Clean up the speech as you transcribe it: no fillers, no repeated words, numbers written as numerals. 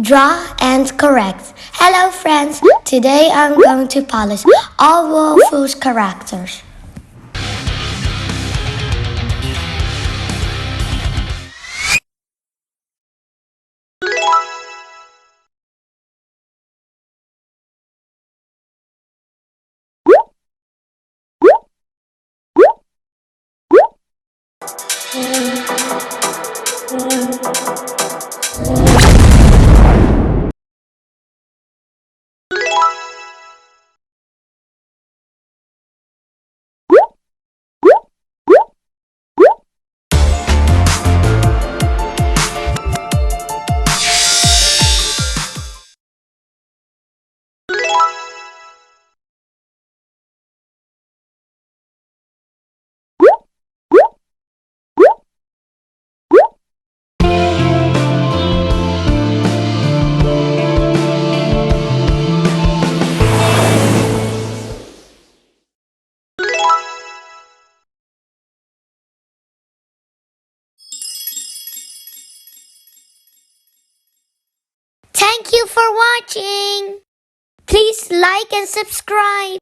Draw and correct. Hello friends, today I'm going to polish all Wolfoo's characters. Thank you for watching. Please like and subscribe.